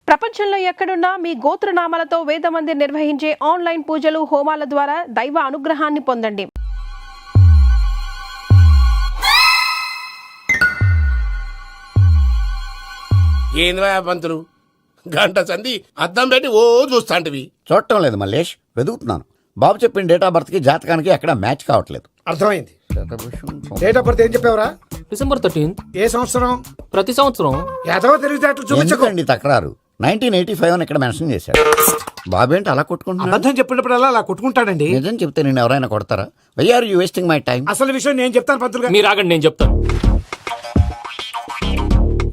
ప్రపంచంలో ఎక్కడున్నా మీ గోత్రనామాలతో వేదమందిర్ నిర్వహించే ఆన్లైన్ పూజలు హోమాల ద్వారా దైవ అనుగ్రహాన్ని పొందండి. ఏంద్రా పంతులు గంట సంధి అద్దం పెట్టి ఓ చూస్తాంటివి. చూడటం లేదు మల్లేష్, వెతుకుతున్నాను. బాబు చెప్పిన డేట్ ఆఫ్ బర్త్ కి జాతకానికి ఎక్కడ మ్యాచ్ కావట్లేదు. అర్థమైంది. డేట్ ఆఫ్ బర్త్ ఏం చెప్పావురా? December 13th. ఏ సంవత్సరం? ప్రతి సంవత్సరం. ఎదవ తెలివితేటలు చూపించకండి. ఎందుకండి తక్రారు? 1985 అని ఇక్కడ మెన్షన్ చేశాడు. బాబు ఏంటి అలా కొట్టుకుంటున్నాడు? అబద్ధం చెప్పినప్పుడల్లా అలా కొట్టుకుంటాడండి. నిజం చెప్తే నేను ఎవరైనా కొడతారా? Why are you wasting my time? అసలు విషయం నేను చెప్తాను పంతులు గారు. మీరు ఆగండి, నేను చెప్తాను.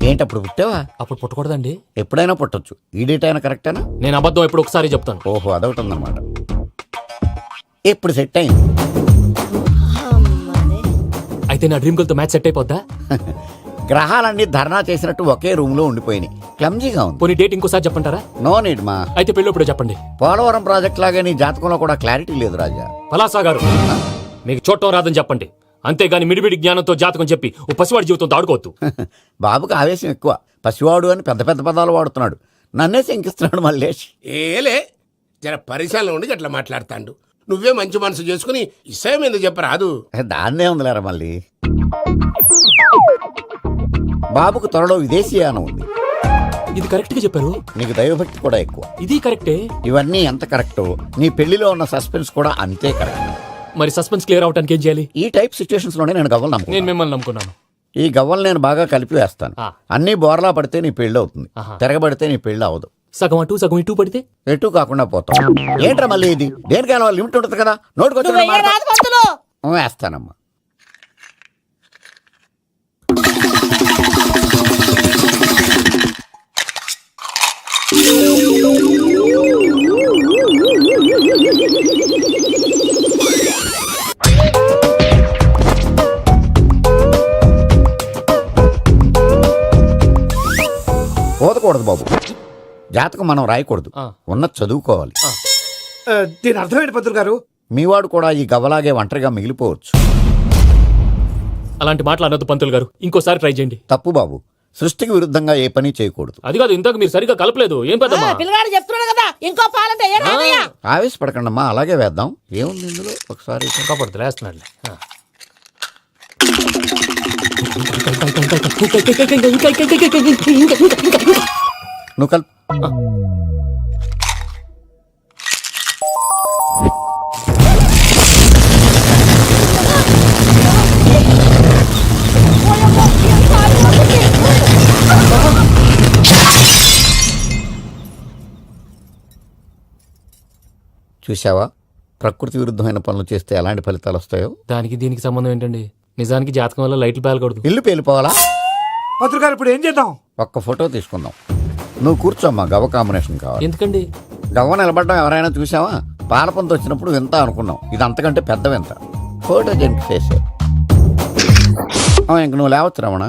ఏంటి అప్పుడు పుట్టావా? అప్పుడు పుట్టకూడదండి. ఎప్పుడైనా పుట్టొచ్చు. ఈ డేట్ అయినా కరెక్టేనా? నేను అబద్ధం ఎప్పుడు ఒకసారి చెప్తాను. ఓహో, అదొకటి ఉందన్నమాట. ఇప్పుడు సెట్ అయింది. అయితే నా డ్రీమ్ గర్ల్ తో మ్యాచ్ సెట్ అయిపోద్దా? గ్రహాలన్నీ ధర్నా చేసినట్టు ఒకే రూమ్ లో ఉండిపోయినాయి. క్లమ్జీగా ఉంది. పోనీ డేట్ ఇంకోసారి చెప్పంటారా? నో నీడ్ మా. అయితే పెళ్ళప్పుడు చెప్పండి. పోలవరం ప్రాజెక్ట్ లాగే నీ జాతకంలో కూడా క్లారిటీ లేదు రాజా. పలాసా గారు, మీకు చూడటం రాదని చెప్పండి. అంతేగాని మిడిమిడి జ్ఞానంతో జాతకం చెప్పి ఓ పసివాడి జీవితంతో ఆడుకోవద్దు. బాబుకి ఆవేశం ఎక్కువ. పసివాడు అని పెద్ద పెద్ద పదాలు వాడుతున్నాడు. నన్నే శంకిస్తున్నాడు మల్లేష్. ఏలే జర పరిశీలన ఉండి అట్లా మాట్లాడతాండు. నువ్వే మంచి మనసు చేసుకుని ఇసేం ఎందుకు చెప్పరాదు? దాన్నే ఉందిలేరా మళ్ళీ. బాబుకు త్వరలో విదేశీయానం ఉంది. ఇది కరెక్ట్ గా చెప్పారు. నీకు దైవభక్తి కూడా ఎక్కువ. ఇది కరెక్టే. ఇవన్నీ ఎంత కరెక్టో నీ పెళ్లిలో ఉన్న సస్పెన్స్ కూడా అంతే కరెక్ట్. మరి సస్పెన్స్ క్లియర్ అవడానికి ఏం చేయాలి? ఈ టైప్ సిచ్యువేషన్స్ లోనే నేను గవ్వలు నేను నమ్ముకున్నాను. మిమ్మల్ని నమ్ముకున్నాను. ఈ గవ్వలు నేను బాగా కలిపి వేస్తాను. అన్ని బోర్లా పడితే నీ పెళ్లి అవుతుంది. ఆహా. తిరగబడితే నీ పెళ్లి అవదు. సగం అటు సగం ఇటు పడితే ఎటు కాకుండా పోతాం. ఏంట్రా మళ్ళీ ఇది? దేనికైనా లిమిట్ ఉంటుంది కదా. నోటుకొచ్చి వేస్తానమ్మా. పోదకూడదు బాబు. జాతకం మనం రాయకూడదు. ఉన్నది చదువుకోవాలి. దీని అర్థమైంది పంతులు గారు. మీవాడు కూడా ఈ గవ్వలాగే ఒంటరిగా మిగిలిపోవచ్చు. అలాంటి మాటలు అనొద్దు పంతులు గారు. ఇంకోసారి ట్రై చేయండి. తప్పు బాబు. సృష్టికి విరుద్ధంగా ఏ పని చేయకూడదు. అది కాదు, ఇంతకు మీరు సరిగ్గా కలపలేదు. ఏం పెద్దమ్మా? పిల్లగాడు చెప్తున్నాడు కదా, ఇంకో పాలంటే ఆవేశపడకండమ్మా, అలాగే వేద్దాం. ఏముంది ఇందులో? ఒకసారి కాపాడుతు లేస్తున్నాడు. నువ్వు కల్. చూసావా, ప్రకృతి విరుద్ధమైన పనులు చేస్తే ఎలాంటి ఫలితాలు వస్తాయో. దానికి దీనికి సంబంధం ఏంటండి? నిజానికి జాతకం వల్ల లైట్లు పేలకూడదు. ఇల్లు పేలిపోవాలా? పంతులు గారు ఇప్పుడు ఏం చేద్దాం? ఒక్క ఫోటో తీసుకుందాం. నువ్వు కూర్చోమ్మా. గవ్వ కాంబినేషన్ కావాలి. ఎందుకండి? గవ్వ నిలబడడం ఎవరైనా చూసావా? పాలపంత వచ్చినప్పుడు వింత అనుకున్నాం. ఇది అంతకంటే పెద్ద వింత. ఫోటో జెంట్ చేసే. ఇంక నువ్వు లేవచ్చు రమణ.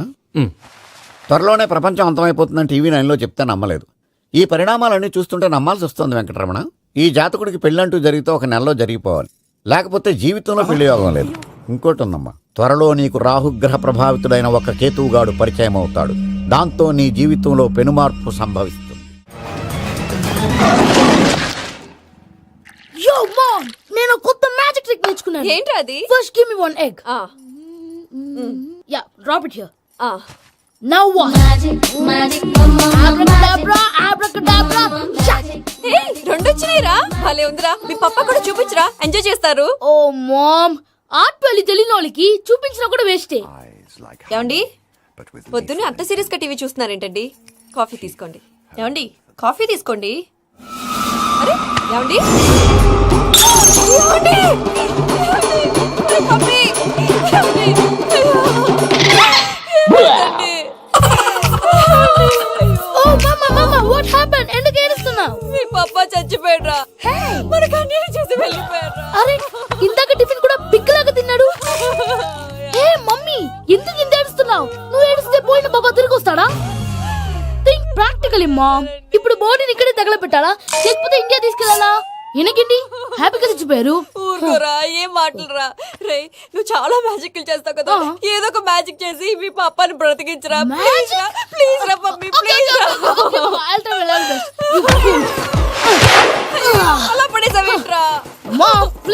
త్వరలోనే ప్రపంచం అంతమైపోతుందని టీవీ 9లో చెప్తే నమ్మలేదు. ఈ పరిణామాలన్నీ చూస్తుంటే నమ్మాల్సి వస్తుంది వెంకటరమణ. ఈ జాతకుడికి పెళ్ళంటూ జరిగితే ఒక నెలలో జరిగిపోవాలి. లేకపోతే జీవితంలో పెళ్లి యోగం లేదు. ఇంకోటి ఉందమ్మా, త్వరలో నీకు రాహుగ్రహ ప్రభావితుడైన ఒక కేతువుగాడు పరిచయం అవుతాడు. దాంతో నీ జీవితంలో పెనుమార్పు సంభవిస్తుంది. యో మామ్, నేను కొత్త మ్యాజిక్ ట్రిక్ నేర్చుకున్నాను. ఏంట్రా అది? First give me one egg. Yeah, drop it here. Now what? అబ్రాకడాబ్రా, అబ్రాకడాబ్రా. ఏయ్, రెండు వచ్చినాయిరా. భలే ఉందిరా. మీ పప్ప కూడా చూపించరా, ఎంజాయ్ చేస్తారు. ఓ మామ్, ఆర్ట్ పెళ్లి తెలియని వాళ్ళకి చూపించినా కూడా వేస్టే. ఏమండి, పొద్దున్నే అంత సీరియస్ గా టీవీ చూస్తున్నారేంటండి? కాఫీ తీసుకోండి. ఏమండి, కాఫీ తీసుకోండి. అరే ఏమండి, ఏమండి? పప్పి! ఏమండి? ఏమండి? ఓ మమ్మా మమ్మా, వాట్ హ్యాపెండ్? ఎందుకు ఏడుస్తున్నావు? మీ పప్ప చచ్చిపోయాడ్రా. మనకు అన్యాయం చేసి వెళ్ళిపోయాడ్రా. అరే, ఇందాక టిఫిన్ కూడా పిక్కలాగా తిన్నాడు. ఏ మమ్మీ, ఎందుకు ఇంత ఏడుస్తున్నావు? నువ్వు ఏడిస్తే పోయిన బాబా తిరిగి వస్తాడా? Think practically mom. ఇప్పుడు బాడీని ఇక్కడే తగలబెట్టాలా, లేకపోతే ఇండియా తీసుకెళ్లాలా? ఎనకండి హ్యాపీగా చచ్చిపోయారు. ఊరుకోరా, ఏం మాటలురా. రే, నువ్వు చాలా మ్యాజిక్ చేస్తావు కదా, ఏదో ఒక మ్యాజిక్ చేసి మీ పాపాని బ్రతికించరా. ప్లీజ్ రా, ప్లీజ్ రా మమ్మీ, ప్లీజ్ రా.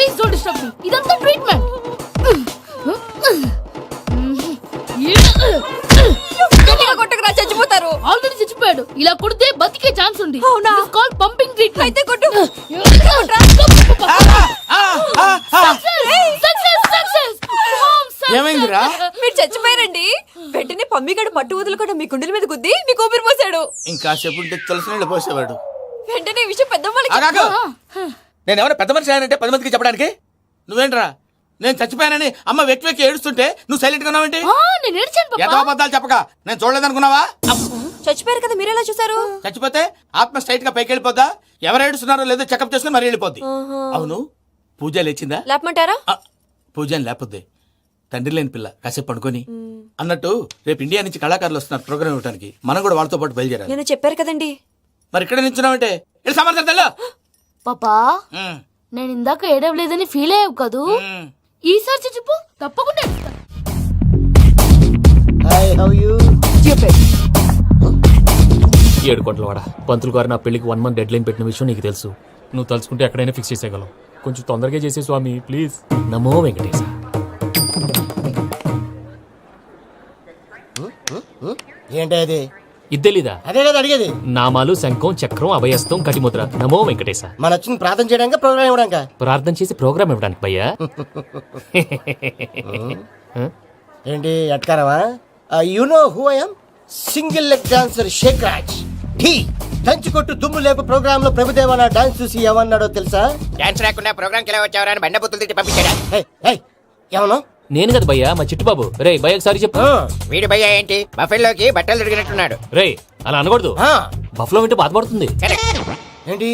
Please don't disturb me. ఇదంతా ట్రీట్మెంట్. గట్టిగా కొట్టకురా, చచ్చిపోతారు. ఆల్రెడీ చచ్చిపోయాడు. ఇలా కొడితే బతికే ఛాన్స్ ఉంది. అవునా? Call pumping treatment. అయితే కొట్టు. ఏమైందిరా? మీరు చచ్చిపోయారండి. వెంటనే పమ్మిగాడు పట్టు వదులుకుండా మీ గుండెల మీద గుద్ది మీకు ఊపిరి పోసాడు. ఇంకా సేపు ఉంటే తులసి నీళ్ళు పోసేవాడు. వెంటనే ఈ విషయం పెద్దవాళ్ళకి ఆగాగు. చెప్పు. నేను ఎవరైనా పెద్ద మనిషి ఆయనంటే 10 మందికి చెప్పడానికి నువ్వేంట్రా? నేను చచ్చిపోయానని అమ్మ వెక్కి వెక్కి ఏడుస్తుంటే నువ్వు సైలెంట్ గా ఉన్నావేంటి? నేను ఏడ్చాను ఏదో పాపా. అబద్ధాలు చెప్పక నేను చూడలేదనుకున్నావా? చచ్చిపోయారు కదా, మీరెలా చూసారు? చచ్చిపోతే ఆత్మ స్ట్రైట్ గా పైకి వెళ్ళిపోద్దా? ఎవరు ఏడుస్తున్నారో లేదో చెకప్ చేసుకుని మరీ వెళ్ళిపోద్ది. అవును, పూజ లేచిందా? లేపమంటారా? పూజ అని లేకపోద్ది. తండ్రి లేని పిల్ల కాసేపు పడుకొని అన్నట్టు రేపు ఇండియా నుంచి కళాకారులు వస్తున్నారు ప్రోగ్రామ్ ఇవ్వడానికి. మనం కూడా వాళ్ళతో పాటు బయలుదేరాలి. నేను చెప్పారు కదండి. మరి ఇక్కడ నిల్చున్నావంటే ఇది సమర్థతలో. పాపా నేను ఇందాక ఏడవలేదని ఫీల్ అయ్యావు కదూ. ఈసారి చచ్చిపో, తప్పకుండా ఏడుస్తా. ఏడు కోట్ల వాడ పంతులు గారు నా పెళ్లికి 1 month డెడ్ లైన్ పెట్టిన విషయం నీకు తెలుసు. నువ్వు తలుచుకుంటే ఎక్కడైనా ఫిక్స్ చేసేయగలవు. కొంచెం తొందరగా చేసే స్వామి ప్లీజ్. నమో వెంకటేశ. ఏంటి అది? ఇద్దెలీదా? అదే కదా అడిగేది. నామాలు శంఖం చక్రం అభయస్తం కటిముద్ర. నమో వెంకటేశ. మన వచ్చింది ప్రార్థన చేయడానికి, ప్రోగ్రామ్ ఇవ్వడానికి. ప్రార్థన చేసి ప్రోగ్రామ్ ఇవ్వడానికి భయ్యా. ఏంటి ఎట్కారమా? You know who I am? Single leg dancer Sheikh Raj. Dhee దంచి కొట్టు దుమ్ము లేపు ప్రోగ్రామ్ లో ప్రభుదేవ నా డాన్స్ చూసి ఏమన్నాడో తెలుసా? డాన్స్ రాకుండా ప్రోగ్రామ్ కి ఎలా వచ్చావరా అని బండ బుద్ధులు తిట్టి పంపించాడా? ఏమన్నా? నేను కదా భయ్యా, మా చిట్టుబాబు. రే భయ్య ఒకసారి చెప్పు. వీడి భయ్య ఏంటి బఫెల్లోకి బట్టలు తిరిగినట్టున్నాడు. రే అలా అనకూడదు. బఫ్లో వింటే బాధపడుతుంది. ఏంటి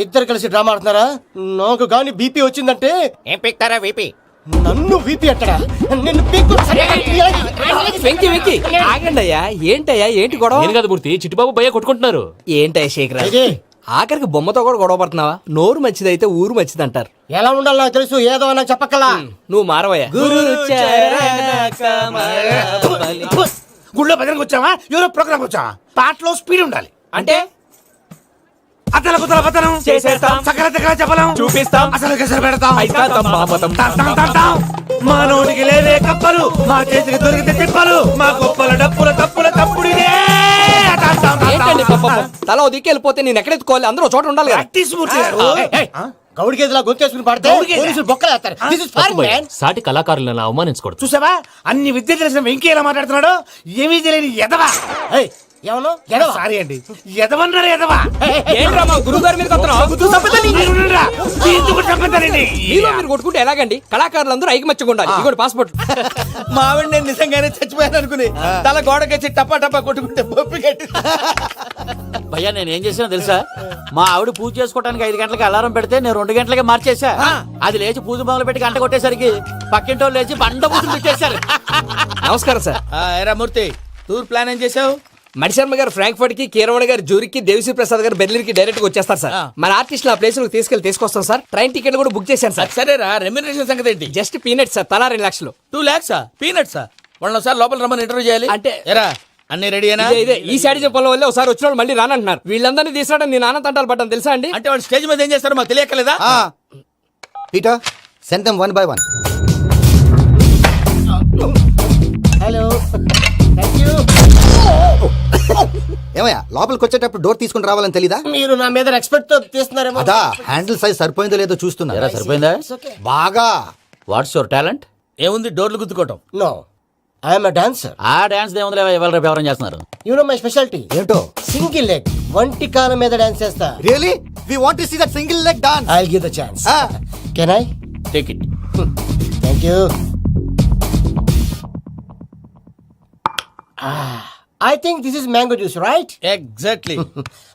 ఇద్దరు కలిసి డ్రామా ఆడుతున్నారా? నాకు గాని బీపీ వచ్చిందంటే ఏం పీక్తారా వీపీ? నన్ను బీపీ అట్టడా? నిన్ను పీక్కు. వెంకి వెంకి ఆగండి అయ్యా. ఏంటయ్యా ఏంటి గొడవ? నేను కదా మూర్తి, చిట్టుబాబు భయ్య కొట్టుకుంటున్నారు. ఏంటయ్యా శేఖరా, ఇది ఆఖరికి బొమ్మతో కూడా గొడవ పడుతున్నావా? నోరు మంచిదైతే ఊరు మంచిది అంటారు. ఎలా ఉండాలో నాకు తెలుసు, ఏదో నాకు చెప్పక్కలా. నువ్వు మారవయ్యా. గుళ్ళో భజనకు వచ్చావా? ఎవరో ప్రోగ్రామ్ వచ్చావా? పాటలో స్పీడ్ ఉండాలి. అంటే అతల కుతల పతనం చేసేస్తాం. సకల దగ్గర చెప్పలేం, చూపిస్తాం. అసలు గసలు పెడతాం. అయితాం బాపతం. తంటాం తంటాం. మా నోటికి లేవే కప్పలు, మా చేతికి దొరికితే తిప్పలు, మా గొప్పల డప్పుల తప్పుల తప్పుడిదే. తంటాం ఏంటండి తంటాం. పాపం? తల ఓ దిక్కు వెళ్ళిపోతే నేను ఎక్కడెత్తుకోవాలి? అందరూ ఒక చోట ఉండాలి కదా. ప్రాక్టీస్ మూర్తి గారు. గౌడి గేదెలా గొంతేసుకుని పాడితే గౌడి గేదె? పోలీసులు బొక్కలు వేస్తారు. This is తప్పు foreign, భయ్యా. man. సాటి కళాకారులను అవమానించకూడదు. చూసావా అన్ని విద్య తెలిసిన వెంకీ ఎలా మాట్లాడుతున్నాడు? ఏమీ తెలియని ఎదవా. Hey, ఏమన్నా? ఎడవా? సారీ అండి, ఎదవన్నారు ఎదవా. ఏంట్రా మా గురువు గారి మీద మీరుండురా. ఎందుకు చంపుతారండి? మీరు కొట్టుకుంటే ఎలాగండి? కళాకారులందరూ ఐకమత్యంగా ఉండాలి. ఇదిగోండి పాస్పోర్ట్. మా ఆవిడ నేను నిజంగానే చచ్చిపోయాను అనుకుని తల గోడకేసి టపా టపా కొట్టుకుంటే బొప్పి కట్టి. భయ్యా నేను ఏం చేసినా తెలుసా? మా ఆవిడ పూజ చేసుకోవడానికి 5 గంటలకి అలారం పెడితే నేను 2 గంటలకి మార్చేసా. అది లేచి పూజ మొదలు పెట్టి గంట కొట్టేసరికి పక్కింటి వాళ్ళు లేచి బండ పూజలు పెట్టేశారు. నమస్కారం సార్. ఎరా మూర్తి, టూర్ ప్లాన్ ఏం చేసావు? మణిశర్మ గారు ఫ్రాంక్ఫర్ట్ కి, కీరవాణి గారు జూరిక్, దేవిశ్రీ ప్రసాద్ గారు బెర్లిన్ కి డైరెక్ట్ గా వచ్చేస్తారు సార్. మన ఆర్టిస్ట్ ఆ ప్లేస్ తీసుకొస్తాం సార్. ట్రైన్ టికెట్ కూడా బుక్ చేశాను సార్. సరేరా, రెమ్యూనరేషన్ సంగతి ఏంటి? జస్ట్ పీనట్ సార్, తలా 2 లక్షలు. 2 lakhs పీనట్సా? వాళ్ళని ఒకసారి లోపల రమ్మని ఇంటర్వ్యూ చేయాలి. అంటే ఎరా అన్ని రెడీనా? ఇదే ఈ సైడ్ చెప్పడం వల్ల ఒకసారి వచ్చిన వాళ్ళు మళ్ళీ రానంటున్నారు. వీళ్ళందరినీ తీసుకురావడం నేను నాన్న తంటాలు పడ్డాను తెలుసా అండి. అంటే వాళ్ళు స్టేజ్ మీద ఏం చేస్తారో మాకు తెలియకలేదా? Peter, send them one by one. Hello. Thank you. ఏమయ్యా లోపలికి వచ్చేటప్పుడు డోర్ తీసుకుని రావాలని తెలీదా? మీరు నా మీద ఎక్స్పెక్ట్ తో తీస్తున్నారేమో. అదా హ్యాండిల్ సైజ్ సరిపోయిందో లేదో చూస్తున్నా. ఎరా సరిపోయిందా? బాగా. What's your talent? ఏముంది డోర్లు గుద్దుకోవటం. No, I am a dancer. ఆ డాన్స్ దేవుందిలే, ఇవాళ రేపు ఎవరైనా చేస్తున్నారు. You know my specialty. ఏంటో? Single leg, వంటి కాలం మీద డాన్స్ చేస్తా. Really we want to see that single leg dance. I'll give the chance. Can I? Take it. Thank you. I think this is mango juice, right? Exactly.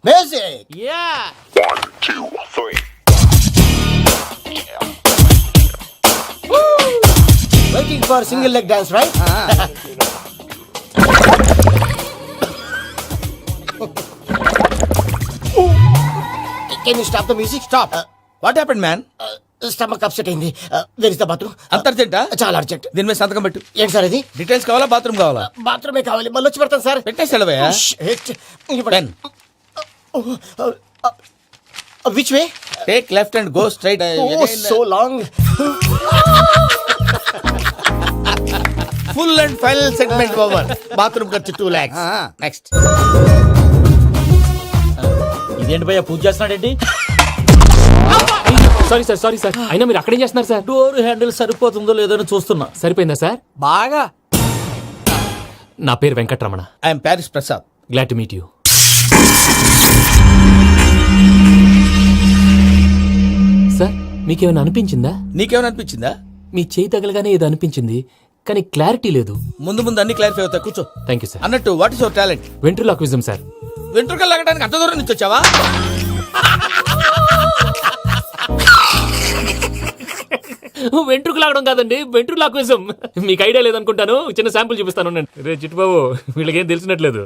Music. Yeah. Waiting for single leg dance, right? Can you stop the music? Stop. What happened man? Stomach upset అయింది. Where is the bathroom? అంత అర్జెంటా? చాలా urgent. దీని మీద సంతకం పెట్టు. ఏంటి sir ఇది? డీటెయిల్స్ కావాలా, బాత్రూమ్ కావాలా? బాత్రూమే కావాలి, మళ్ళీ వచ్చి పెడతాను సార్. పెట్టేసాడవయ్యా. Which way? Take left and go straight. So long. Full and final segment over. Bathroom ఖర్చు 2 lakhs. నెక్స్ట్. ఇదేంటి భయ్యా పూజ చేస్తున్నాడేంటి? సారీ సార్ అయినా మీరు అక్కడేం చేస్తున్నారు సార్? డోర్ హ్యాండిల్ సరిపోతుందో లేదో అని చూస్తున్నా. సరిపోయిందా సార్? బాగా. నా పేరు Venkatramana. I'm Paris Prasad. Glad to meet you. Sir మీకేమైనా అనిపించిందా? నీకేమైనా అనిపించిందా? మీ చేయి తగలగానే ఏదో అనిపించింది కానీ క్లారిటీ లేదు. ముందు ముందు అన్ని క్లారిఫై అవుతాయి, కూర్చో. Thank you sir. అన్నట్టు what is your talent? Ventriloquism sir. వెంట్రుకలు లాగడానికి అంత దూరం నుంచి వచ్చావా? వెంట్రుకు లాగడం కాదండి, వెంట్రులాక్విజం. మీకు ఐడియా లేదనుకుంటాను, చిన్న శాంపుల్ చూపిస్తాను. రే చిట్టుబాబు, వీళ్ళకేం తెలిసినట్లేదు.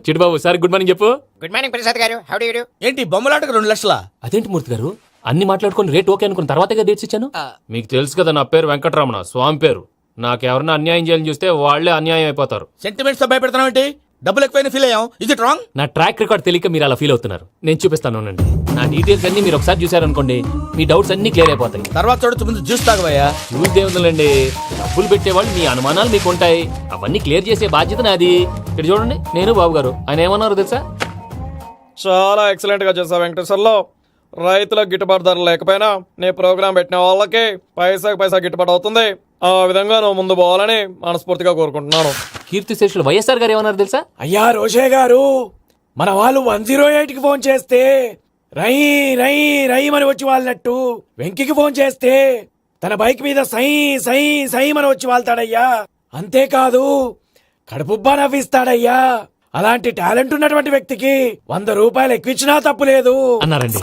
చిట్టుబాబు సార్ గుడ్ మార్నింగ్ చెప్పు. Good morning Prasad garu. How do you do? ఏంటి బొమ్మలాటకు 2 లక్షలా? అదేంటి మూర్తి గారు, అన్ని మాట్లాడుకుని రేట్ ఓకే అనుకున్న తర్వాతగా డేట్స్ ఇచ్చాను. మీకు తెలుసు కదా నా పేరు వెంకటరమణ, స్వామి పేరు. నాకెవరన్నా అన్యాయం చేయాలని చూస్తే వాళ్లే అన్యాయం అయిపోతారు. సెంటిమెంట్స్ తో భయపెడతావు ఏంటి? డబ్బులు ఎక్కువైనా ఫీల్ అయ్యాం. Is it wrong? నా ట్రాక్ రికార్డ్ తెలియక మీరు అలా ఫీల్ అవుతున్నారు. నేను చూపిస్తాను అండి. నా డీటెయిల్స్ అన్ని మీరు ఒకసారి చూసారనుకోండి, మీ డౌట్స్ అన్ని క్లియర్ అయిపోతాయి. తర్వాత చూడొచ్చు, ముందు జ్యూస్ తాగవయ్యా. చూస్ దేవుందండి, డబ్బులు పెట్టేవాళ్ళు మీ అనుమానాలు మీకు ఉంటాయి, అవన్నీ క్లియర్ చేసే బాధ్యత నాది. ఇక్కడ చూడండి, నేను బాబు గారు. ఆయన ఏమన్నారు తెలుసా? చాలా ఎక్సలెంట్ గా చేసావు వెంకటేశ్వర్లో. రైతులకు గిట్టుబాటు ధర లేకపోయినా నీ ప్రోగ్రాం పెట్టిన వాళ్ళకి పైసాకి పైసా గిట్టుబాటు అవుతుంది. ఆ విధంగా నువ్వు ముందు పోవాలని మనస్ఫూర్తిగా కోరుకుంటున్నాను. కీర్తి శేషులు వైఎస్ఆర్ గారు ఏమన్నారు తెలుసా? అయ్యా రోషే గారు, మన వాళ్ళు 108కి ఫోన్ చేస్తే రై రై రై అని వచ్చి వాళ్ళనట్టు, వెంకికి ఫోన్ చేస్తే తన బైక్ మీద సై సై సై అని వచ్చి వాళ్తాడయ్యా. అంతేకాదు కడుపుబ్బా నవ్విస్తాడయ్యా. అలాంటి టాలెంట్ ఉన్నటువంటి వ్యక్తికి 100 రూపాయలు ఎక్కువ ఇచ్చినా తప్పు లేదు అన్నారండి.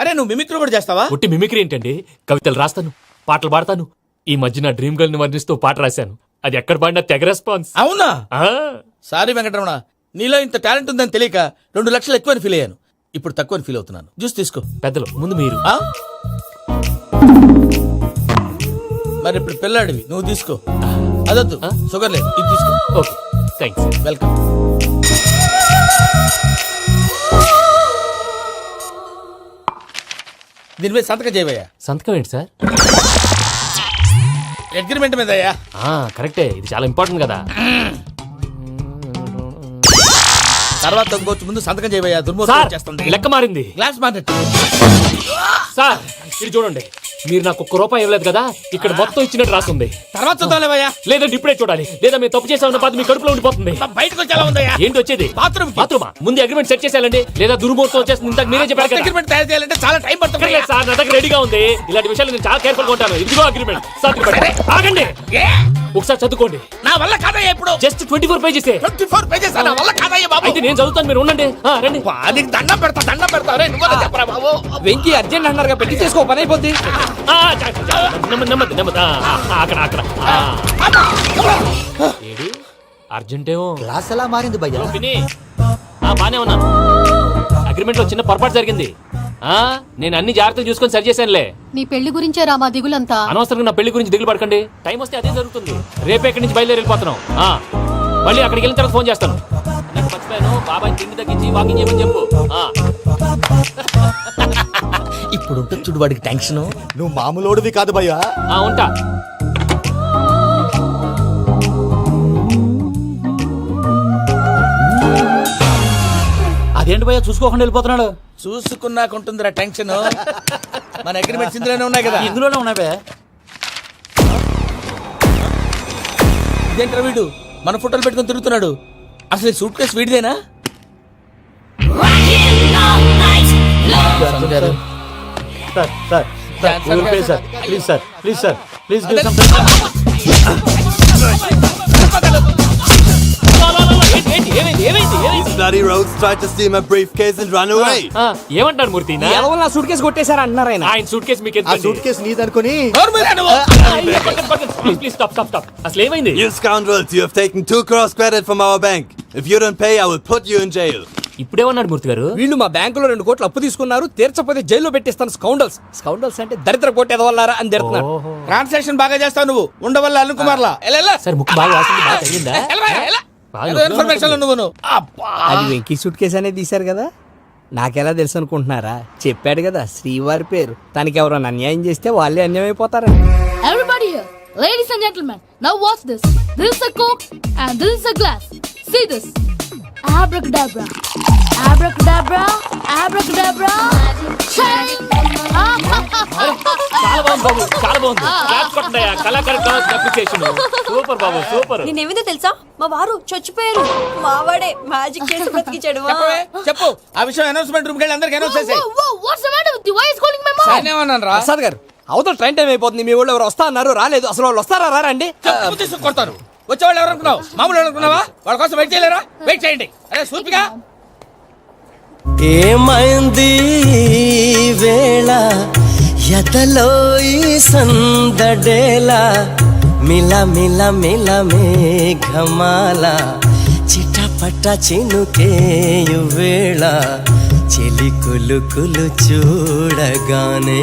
అరే నువ్వు మిమిక్రీ కూడా చేస్తావా? పుట్టి మిమిక్రీ ఏంటండి, కవితలు రాస్తాను, పాటలు పాడతాను. ఈ మధ్య నా డ్రీమ్ గర్ల్ ని వర్ణిస్తూ పాట రాశాను, అది ఎక్కడ పాడినా తెగ రెస్పాన్స్. అవునా? సారీ వెంకటరమణ, నీలో ఇంత టాలెంట్ ఉందని తెలియక 2 లక్షలు ఎక్కువని ఫీల్ అయ్యాను. ఇప్పుడు తక్కువని ఫీల్ అవుతున్నాను. జ్యూస్ తీసుకో. పెద్దలు ముందు మీరు. మరి ఇప్పుడు పిల్లాడివి, నువ్వు తీసుకో. అదొద్దు, షుగర్ లేదు, ఇది తీసుకో. Okay thanks. వెల్కమ్. దీని మీద సంతకం చేయవయ్యా. సంతకం ఏంటి సార్? అగ్రిమెంట్ మీద అయ్యా. కరెక్టే, ఇది చాలా ఇంపార్టెంట్ కదా. తర్వాత ఇంకొచ్చి ముందు సంతకం చేయవయ్యా. దుర్మోహం చేస్తుంది. లెక్క మారింది. గ్లాస్ మారినట్టు. సార్ ఇది చూడండి, మీరు నాకు ₹1 ఇవ్వలేదు కదా, ఇక్కడ మొత్తం ఇచ్చినట్టు రాస్తుంది. తర్వాత చూద్దాంలేవయ్యా. లేదంటే ఇప్పుడే చూడాలి, లేదా మేము తప్పు చేసామన్న బాధ మీ కడుపులో ఉండిపోతుంది. బయటకు వచ్చేలా ఉందయ్యా. ఏంటి వచ్చేది? బాత్రూమా? ముందు అగ్రిమెంట్ సెట్ చేసేయాలండి, లేదా దుర్మూర్తం వచ్చేస్తుంది. ఇంతకు మీరే చెప్పారు కదా. అగ్రిమెంట్ తయారు చేయాలంటే చాలా టైం పడుతుంది సార్. నా దగ్గర రెడీగా ఉంది. ఇలాంటి విషయాలు నేను చాలా కేర్ఫుల్ గా ఉంటాను. ఇదిగో అగ్రిమెంట్. ఆగండి, ఒకసారి చదువుకోండి. నా వల్ల కాదయ్యా. ఇప్పుడు జస్ట్ 24 పేజెస్. 24 పేజెస్ నా వల్ల కాదయ్యా బాబు. అయితే నేను చదువుతాను, మీరు ఉండండి. రండి. నీకు దండం పెడతా. నువ్వు చెప్పరా బాబు. వెంకీ అర్జెంట్ అన్నారుగా, పెట్టి చేసుకో, పని అయిపోద్ది. నెమ్మది. అక్కడ ఏడు అర్జెంటేమో. క్లాస్ ఎలా మారింది భయ్యా? బానే ఉన్నాను. అగ్రిమెంట్ లో చిన్న పొరపాటు జరిగింది. నేను అన్ని జాగ్రత్తలు చూసుకొని సరి చేశానులే. నీ పెళ్లి గురించే రా మా దిగులంతా. అనవసరంగా నా పెళ్లి గురించి దిగులు పడకండి. టైం వస్తే అదే జరుగుతుంది. రేపే ఇక్కడి నుంచి బయలుదేరి వెళ్ళిపోతున్నాం. మళ్ళీ అక్కడికి వెళ్ళిన తర్వాత ఫోన్ చేస్తాను. నాకు మర్చిపోయాను, బాబాయ్ తిండి తగ్గించి వాకింగ్ చేయమని చెప్పు. ఇప్పుడు చూడు వాడికి టెన్షన్. నువ్వు మామూలోడివి కాదు భయ్యా. ఉంటా. అదేంటి భయ్యా చూసుకోకుండా వెళ్ళిపోతున్నాడు? చూసుకున్నాకుంటుందిరా టెన్షన్. మన అగ్రిమెంట్స్ ఇందులోనే ఉన్నాయి కదా. ఇందులోనే ఉన్నాయి భయ్యా. ఇదేంట్రా వీడు మన ఫోటోలు పెట్టుకొని తిరుగుతున్నాడు? అసలు ఈ సూట్ కేసు వీడిదేనా? ప్లీజ్ ఏమంటారు మూర్తి? నా సూట్ కేసు కొట్టేశారు అంటున్నారు ఆయన. ఆయన సూట్ కేసు మీకు సూట్ కేసు నీదనుకుని. Please stop. అసలు ఏమైంది? You scoundrels, you have taken 2 crores credit from our bank. If you don't pay, I will put you in jail. ఇప్పుడేమన్నాడు మూర్తి గారు? వీళ్ళు మా బ్యాంకులో 2 కోట్లు అప్పు తీసుకున్నారు, తీర్చపోతే జైల్లో పెట్టిస్తాను. స్కౌండల్స్ అంటే దరిద్ర కోట ఎదవల్లారా అని తిడుతున్నారు. ట్రాన్సాక్షన్ బాగా చేస్తావు నువ్వు. ఉండవల్ల అల్లు కుమార్లా. సరే ముక్కు బాగా వాసింది, బాగా తగ్గిందా? ఇన్ఫర్మేషన్ నువ్వు. అది వెంకీ సూట్ కేసు అనేది తీశారు కదా. నాకెలా తెలుసు అనుకుంటున్నారా? చెప్పాడు కదా శ్రీవారి పేరు. తనకి ఎవరైనా అన్యాయం చేస్తే వాళ్ళే అన్యాయం అయిపోతారని. Everybody here, ladies and gentlemen, now watch this. This is a Coke and this is a glass. See this. Abracadabra. Abracadabra. Abracadabra. Shake. చాలా బాగుంది బాబు, చాలా బాగుంది. క్లాప్స్ కొట్టండి, కళాకారు అప్రిసియేషన్. సూపర్ బాబు, సూపర్. నేనేమిందో తెలుసా, మా వారు చచ్చిపోయారు. మావాడే మ్యాజిక్ చేసి బ్రతికించాడు. చెప్పవే, చెప్పు ఆ విషయం అనౌన్స్మెంట్ రూమ్ కి వెళ్ళి అందరికి అనౌన్స్ చేసేయ్. Whoa, what's the matter with you? Why is calling my mom? నేనేమన్నాను రా? ప్రసాద్ గారు, అవతల ట్రైన్ టైం అయిపోతుంది. మీ ఊళ్ళో ఎవరు వస్తా అన్నారు, రాలేదు. అసలు వాళ్ళు వస్తారా రారా అండి? చెప్పు తీసుకు కొడతారు. వచ్చేవాళ్ళు ఎవరు అనుకున్నావు? మామూలు అనుకున్నావా? వాళ్ళ కోసం వెయిట్ చేయలేరా? వెయిట్ చేయండి. అరే సూపిగా ఏమైంది వేళ ఎదలో ఈ సందడేలా మిల మిల మిల మేఘమాల చిటపట చినుకేయు వేళ చెలి కులు కులు చూడగానే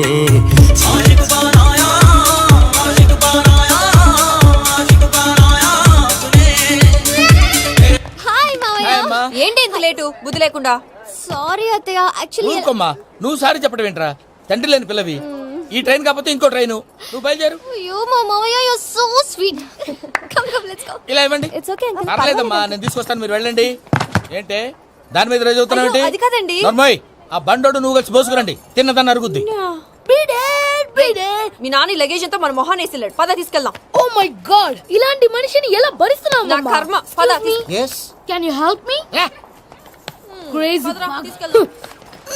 హాయ్ మావయ్య. ఏంటి ఇంత లేటు? బుద్ధి లేకుండా. సారీ అత్తయ్య, యాక్చువల్లీ ఊరుకోమ్మా, నువ్వు సారి చెప్పడం ఏంట్రా? తండ్రి లేని పిల్లవి. ఈ ట్రైన్ కాకపోతే ఇంకో ట్రైన్. నువ్వు బయలుదేరు. అయ్యో మా మావయ్య, you are so sweet. Come come let's go. ఇలా ఇవ్వండి. It's okay uncle. పర్లేదమ్మా, నేను తీసుకొస్తాను, మీరు వెళ్ళండి. ఏంటే దాని మీద రోజు అవుతున్నావు ఏంటి? అది కాదండి. నర్మోయ్, ఆ బండోడు నువ్వు కలిసి పోసుకురండి. తిన్నదాన్ని అరుగుద్ది. మీ నాని లగేజ్ అంతా మన మొహాన్ వేసిల్లాడు. పద తీసుకెళ్దాం. ఓ మై గాడ్, ఇలాంటి మనిషిని ఎలా భరిస్తున్నావు నా మమ్మా? కర్మ. పద yes can you help me? Crazy. తీసుకెళ్దాం.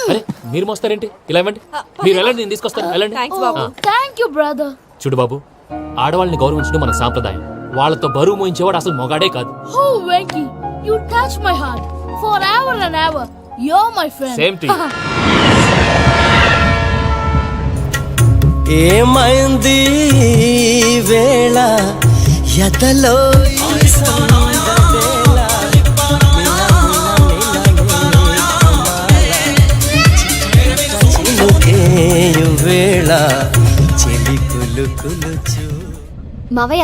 అరే మీరు మోస్తారేంటి? ఇలా ఇవ్వండి, మీరు వెళ్ళండి, నేను తీసుకొస్తాను. వెళ్ళండి. Thanks Babu. Thank you brother. చూడు బాబు, ఆడవాళ్ళని గౌరవించడం మన సాంప్రదాయం. వాళ్ళతో బరువు మోయించేవాడు అసలు మొగాడే కాదు. Oh Venki, you touch my heart forever and ever. You're my friend. Same to you. ఏమైంది వేళ ఎదలో ఈ సందడేల చినుకేయు వేళ చెలి కులు కులు చూ. మావయ్య,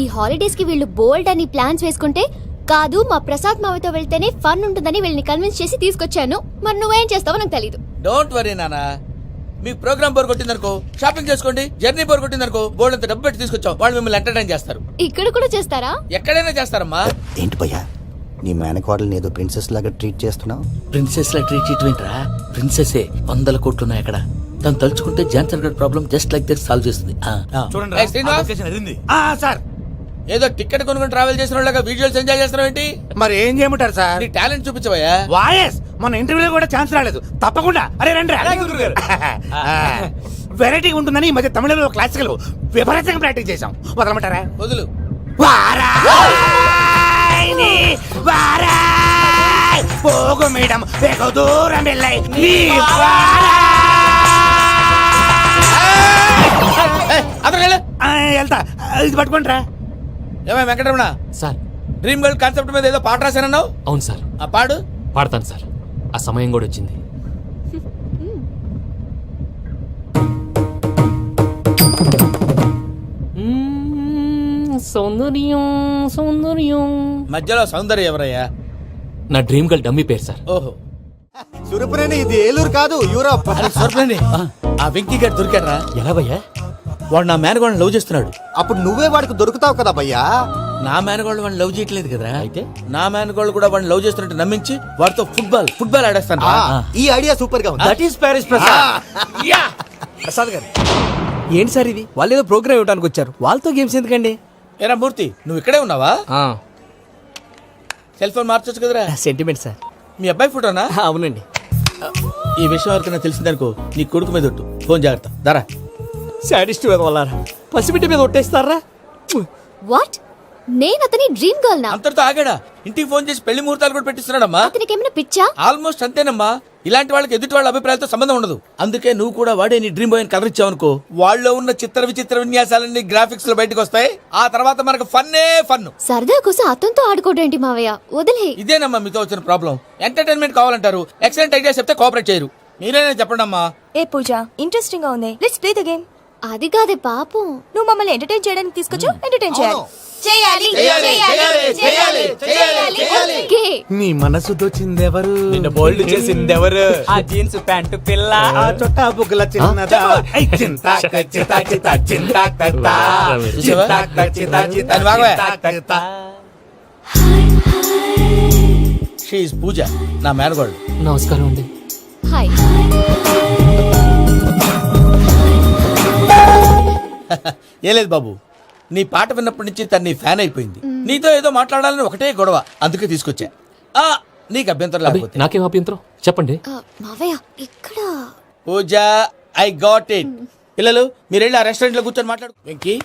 ఈ హాలిడేస్ కి వీళ్ళు బోల్డ్ అని ప్లాన్స్ వేసుకుంటే కాదు మా ప్రసాద్ మావయ్యతో వెళ్తేనే ఫన్ ఉంటుందని వీళ్ళని కన్విన్స్ చేసి తీసుకొచ్చాను. మరి నువ్వేం చేస్తావో నాకు తెలీదు. డోంట్ వరీ నానా, మీ ప్రోగ్రామ్ బోర్ కొట్టిందనుకో షాపింగ్ చేసుకోండి. జర్నీ బోర్ కొట్టిందనుకో బోర్డు అంత డబ్బు పెట్టి తీసుకొచ్చాం. వాళ్ళు మిమ్మల్ని ఎంటర్టైన్ చేస్తారు. ఇక్కడ కూడా చేస్తారా? ఎక్కడైనా చేస్తారమ్మా. ఏంటి భయ్యా, నీ మేనకోడల్ని ఏదో ప్రిన్సెస్ లాగా ట్రీట్ చేస్తున్నావు? ప్రిన్సెస్ లా ట్రీట్ చేయటమేంట్రా? ప్రిన్సెసే 100 కోట్లు ఉన్నాయి అక్కడ. తను తలుచుకుంటే జాన్సన్ గడ్ problem just like that solve చేస్తుంది. ఏయ్, శ్రీనివాస్, సార్ ఏదో టికెట్ కొనుక్కొని ట్రావెల్ చేసిన వాళ్ళగా విజువల్స్ ఎంజాయ్ చేస్తున్నావు ఏంటి? మరి ఏం చేయమంటారు సార్? నీ టాలెంట్ చూపించవయ్యా. వాయస్ మన ఇంటర్వ్యూలో కూడా ఛాన్స్ రాలేదు. తప్పకుండా అరే రండి. వెరైటీ ఉంటుందని ఈ మధ్య తమిళంలో క్లాసికల్ విపరీతంగా ప్రాక్టీస్ చేశాం. వదలమంటారా? వదులు. పోగు మేడం వెగు దూరం వెళ్ళాయి. వెళ్తా, ఇది పట్టుకుంటారా? ఏమై Venkataramana, sir. Dream girl concept మీద ఏదో పాట రాశానన్నావు. అవును సార్. ఆ పాడు. పాడతాను సార్, ఆ సమయం కూడా వచ్చింది. సౌందర్యం సౌందర్యం. మధ్యలో సౌందర్య ఎవరయ్యా? నా డ్రీమ్ గర్ల్ డమ్మీ పేరు సార్. ఓహో, సురపురేని ఇది ఏలూరు కాదు, యూరోప్. సర్ప్లేండి. ఆ వెంకీ గారు దొరికారా? ఎలా భయ్యా? వాడు నా మేనగోళ్ళని లవ్ చేస్తున్నాడు. అప్పుడు నువ్వే వాడికి దొరుకుతావు కదా భయ్యా. నా మేనగోళ్ళు వాడిని లవ్ చేయట్లేదు కదా. అయితే నా మేనగోళ్ళు కూడా వాడిని లవ్ చేస్తున్నట్టు నమ్మించి వాడితో ఫుట్బాల్ ఆడేస్తాను. ఈ ఐడియా సూపర్ గా ఉంది. That is Paris Prasad. Prasad గారు, ఏంటి సార్ ఇది? వాళ్ళు ఏదో ప్రోగ్రామ్ ఇవ్వడానికి వచ్చారు, వాళ్ళతో గేమ్స్ ఎందుకండి? ఏరా మూర్తి, నువ్వు ఇక్కడే ఉన్నావా? సెల్ ఫోన్ మార్చొచ్చు కదరా. Sentiment sir. మీ అబ్బాయి ఫోటోనా? అవునండి. ఈ విషయం ఎవరికైనా తెలిసిందనుకో నీ కొడుకు మీద ఒట్టు. ఫోన్ జాగ్రత్త. దారా. సాడిస్ట్ మీద వాళ్ళారా? పసిబిడ్డ మీద ఒట్టేస్తారా? వాట్? నేను అతని డ్రీమ్ గర్ల్ నా? అంతటితో ఆగాడా? ఇంటికి ఫోన్ చేసి పెళ్లి ముహూర్తాలు కూడా పెట్టిస్తున్నాడమ్మా. అతనికి ఏమైనా పిచ్చా? ఆల్మోస్ట్ అంతేనమ్మా. ఇలాంటి వాళ్ళకి ఎదుటి వాళ్ళ అభిప్రాయాలతో సంబంధం ఉండదు. అందుకే నువ్వు కూడా వాడే నీ డ్రీమ్ బాయ్ కలర్ ఇచ్చావనుకో, వాళ్ళలో ఉన్న చిత్ర విచిత్ర విన్యాసాలన్నీ గ్రాఫిక్స్ లో బయటకు వస్తాయి. ఆ తర్వాత మనకు ఫన్నే ఫన్. సరదా కోసం అతనితో ఆడుకోవడం మావయ్య, వదిలే. ఇదేనమ్మా మీతో వచ్చిన ప్రాబ్లం. ఎంటర్టైన్మెంట్ కావాలంటారు, ఎక్సలెంట్ ఐడియా చెప్తే కోఆపరేట్ చేయరు. మీరేనా చెప్పండి అమ్మా. ఏ పూజ, ఇంట్రెస్టింగ్ గా ఉంది. Let's play the game. అది కాదే పాపం. నువ్వు మమ్మల్ని ఎంటర్టైన్ చేయడానికి తీసుకొచ్చావు, ఎంటర్టైన్ చేయాలి. చేయాలి ఓకే. నీ మనసు దోచిందెవరు నిన్ను బోల్డ్ చేసిందెవరు ఆ జీన్స్ ప్యాంటు పిల్ల ఆ చొట్టా బుగ్గల చిన్నదా ఐ చింతా చూసావా? అది బాగోయ్. షీ ఈజ్ పూజ, నా మేనగోళ్ళు. నమస్కారం అండి. హాయ్. ఏ లేదు బాబు, నీ పాట విన్నప్పటి నుంచి తను నీ ఫ్యాన్ అయిపోయింది. నీతో ఏదో మాట్లాడాలని ఒకటే గొడవ, అందుకే తీసుకొచ్చా. ఆ, నీకు అభ్యంతరం అబ్బే, లేకపోతే. నాకేం అభ్యంతరం చెప్పండి. మావయ్య ఇక్కడ పూజ, ఐ గాట్ ఇట్. పిల్లలు మీరు వెళ్ళి ఆ రెస్టారెంట్ లో కూర్చొని మాట్లాడు. వెంకీ,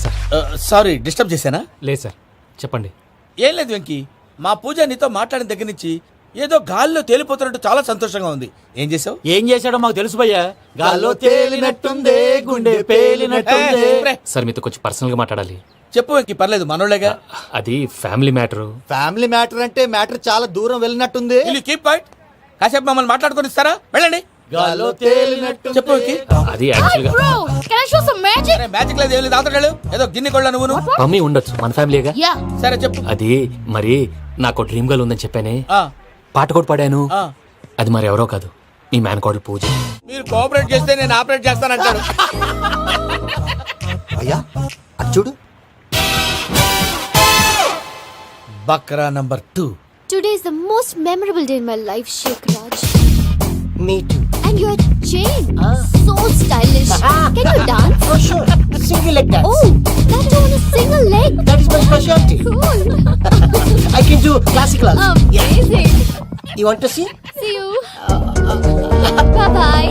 సార్ సారీ డిస్టర్బ్ చేశానా? లేదు సార్ చెప్పండి. ఏం లేదు వెంకీ, మా పూజ నీతో మాట్లాడిన దగ్గర నుంచి ఏదో గాల్లో తేలిపోతున్నట్టు చాలా సంతోషంగా ఉంది. ఏం చేసావు? ఏం చేశాడో మాకు తెలుసు భయ్యా. గాల్లో తేలినట్టుందే గుండె పేలినట్టుందే. సార్ మీతో కొంచెం పర్సనల్ గా మాట్లాడాలి. చెప్పు వెంకీ, పర్లేదు మనోళ్ళేగా. అది ఫ్యామిలీ మ్యాటర్. ఫ్యామిలీ మ్యాటర్ అంటే మ్యాటర్ చాలా దూరం వెళ్ళినట్టుంది. Keep point. కాసేపు మమ్మల్ని మాట్లాడుకొని ఇస్తారా? వెళ్ళండి. గాల్లో తేలినట్టు చెప్పు వెంకీ. అది యాక్చువల్ గా bro can I show some magic? అరే మ్యాజిక్ లేదు, ఏం లేదు, ఆతడాడు ఏదో గిన్నె కొళ్ళ నువ్వు. మమ్మీ ఉండొచ్చు, మన ఫ్యామిలీగా. యా సరే చెప్పు. అది మరి నాకు డ్రీమ్ గర్ల్ ఉందని చెప్పానే, ఆ, పాట కూడా పాడాను. ఆ. అది మరి ఎవరో కాదు, మీ మేనకోడలు పూజ. మీరు కోఆపరేట్ చేస్తే నేను ఆపరేట్ చేస్తానంటాడు. అయ్యా అది చూడు. బక్రా number 2. Today is the most memorable day in my life Sheikh Raj. Me too. And your chain, so stylish. Can you dance? Oh, sure. Single leg dance. Oh, that too on a single leg. That is my specialty. Cool. I can do classical also. Amazing. You want to see? See you. Bye bye.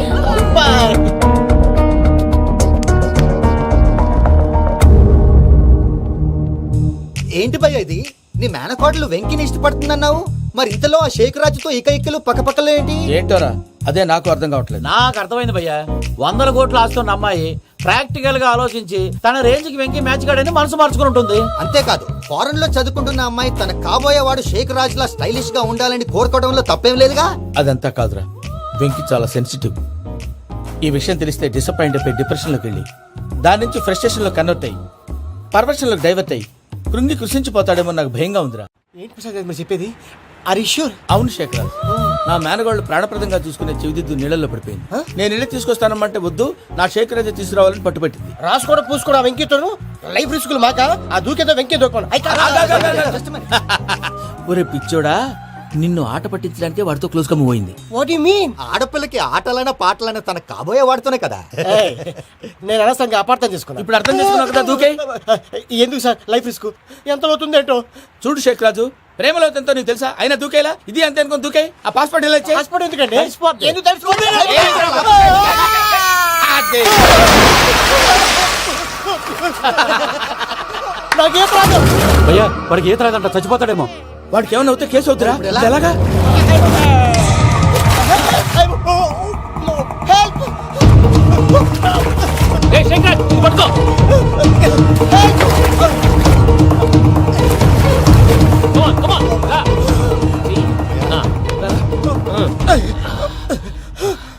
Bye. ఏంటి భయ్య ఇది? నీ మేనకోడలు వెంకిని ఇష్టపడుతుందన్నావు, మరి ఇంతలో ఆ షేక్ రాజుతో ఇకలు పక్కపక్కలో ఏంటి? ఏంటోరా, అదే నాకు అర్థం కావట్లేదు. నాకు అర్థమైంది భయ్యా. 100 కోట్లు ఆస్తున్న అమ్మాయి ప్రాక్టికల్ గా ఆలోచించి తన రేంజ్ కి వెంకి మ్యాచ్ కాడని మనసు మార్చుకుని ఉంటుంది. అంతేకాదు, ఫారెన్ లో చదువుకుంటున్న అమ్మాయి తన కాబోయేవాడు షేక్ రాజ్ లా స్టైలిష్ గా ఉండాలని కోరుకోవడంలో తప్పేం లేదుగా. అదంతా కాదురా, వెంకి చాలా సెన్సిటివ్. ఈ విషయం తెలిస్తే డిసప్పాయింట్ అయిపోయి డిప్రెషన్లోకి వెళ్ళి దాని నుంచి ఫ్రస్ట్రేషన్లో కన్వర్ట్ అయ్యి పర్వర్షన్లోకి డైవర్ట్ అయ్యి కృంగి కృషించిపోతాడేమో నాకు భయంగా ఉందిరా. ఏంటి ప్రసాద్ గారు మీరు చెప్పేది? Are you sure? అవును శేఖర్, నా మేనగాళ్ళు ప్రాణప్రదంగా చూసుకునే చెవిదిద్దు నీళ్ళల్లో పడిపోయింది. నేను ఇల్లు తీసుకొస్తానమ్మంటే వద్దు, నా శేఖర్ అయితే తీసుకురావాలని పట్టుబట్టింది. రాసుకోవడం పూసుకోవడం ఆ వెంకీతోను లైఫ్ రిస్కులు మాక. ఆ దూకేదో వెంకీ దూకోను. ఒరే పిచ్చోడా, నిన్ను ఆట పట్టించడానికి వాడితో క్లోజ్ గా మూవ్ అయింది. What you mean? ఆడపిల్లకి ఆటలైనా పాటలైనా తన కాబోయేవాడితోనే కదా. నేను అనవసరంగా అపార్థం చేసుకున్నా. ఇప్పుడు అర్థం చేసుకున్నావు కదా, దూకే. ఎందుకు సార్ లైఫ్ రిస్క్? ఎంత అవుతుంది ఏంటో చూడు షేక్ రాజు, ప్రేమలో ఎంతో నీకు తెలుసా? అయినా దూకేలా ఇది అంతే అనుకుని దూకే. ఆ పాస్పోర్ట్ ఎలా ఇచ్చే? పాస్పోర్ట్ ఎందుకండి? ఎందుకు తెలుసుకోండి? నాకేం ప్రాబ్లం? భయ్యా వాడికి ఈత రాదంట, చచ్చిపోతాడేమో. వాడికి ఏమన్నా అవుతే కేసు అవుతురా? ఎలాగా?